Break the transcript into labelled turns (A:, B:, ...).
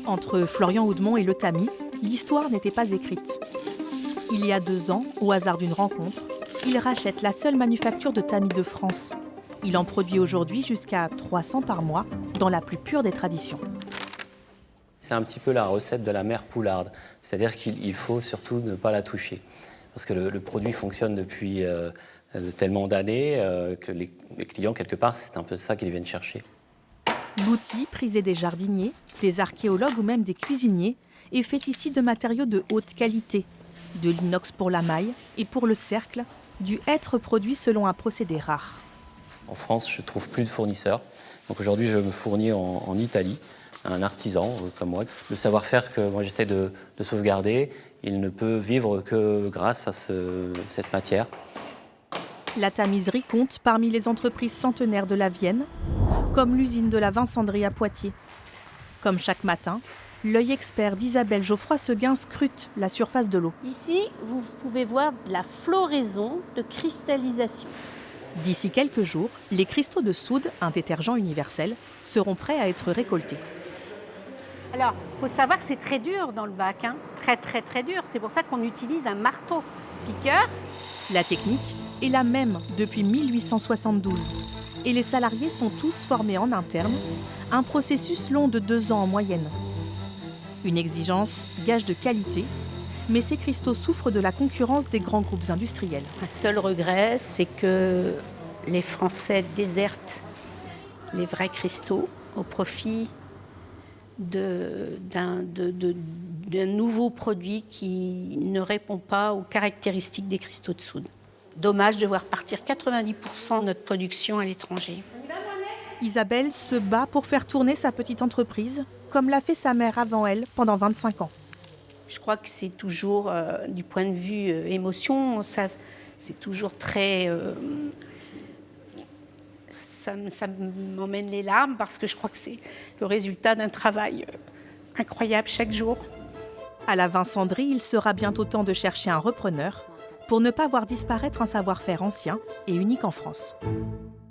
A: Entre Florian Houdemont et le tamis, l'histoire n'était pas écrite. Il y a 2 ans, au hasard d'une rencontre, il rachète la seule manufacture de tamis de France. Il en produit aujourd'hui jusqu'à 300 par mois, dans la plus pure des traditions.
B: C'est un petit peu la recette de la mère poularde, c'est-à-dire qu'il faut surtout ne pas la toucher. Parce que le produit fonctionne depuis tellement d'années que les clients, quelque part, c'est un peu ça qu'ils viennent chercher.
A: L'outil, prisé des jardiniers, des archéologues ou même des cuisiniers, est fait ici de matériaux de haute qualité. De l'inox pour la maille et pour le cercle, du hêtre produit selon un procédé rare.
B: En France, je ne trouve plus de fournisseurs. Donc aujourd'hui, je me fournis en Italie, un artisan comme moi. Le savoir-faire que moi j'essaie de sauvegarder, il ne peut vivre que grâce à cette matière.
A: La tamiserie compte parmi les entreprises centenaires de la Vienne, comme l'usine de la Vincendrie à Poitiers. Comme chaque matin, l'œil expert d'Isabelle Geoffroy-Seguin scrute la surface de l'eau.
C: Ici, vous pouvez voir de la floraison de cristallisation.
A: D'ici quelques jours, les cristaux de soude, un détergent universel, seront prêts à être récoltés.
C: Alors, il faut savoir que c'est très dur dans le bac, très très très dur. C'est pour ça qu'on utilise un marteau piqueur.
A: La technique est la même depuis 1872 et les salariés sont tous formés en interne, un processus long de 2 ans en moyenne. Une exigence gage de qualité, mais ces cristaux souffrent de la concurrence des grands groupes industriels.
C: Un seul regret, c'est que les Français désertent les vrais cristaux au profit d'un nouveau produit qui ne répond pas aux caractéristiques des cristaux de soude. Dommage de voir partir 90% de notre production à l'étranger.
A: Isabelle se bat pour faire tourner sa petite entreprise, comme l'a fait sa mère avant elle pendant 25 ans.
C: Je crois que c'est toujours, du point de vue émotion, c'est toujours très... ça m'emmène les larmes parce que je crois que c'est le résultat d'un travail incroyable chaque jour.
A: À la Vincendrie, il sera bientôt temps de chercher un repreneur pour ne pas voir disparaître un savoir-faire ancien et unique en France.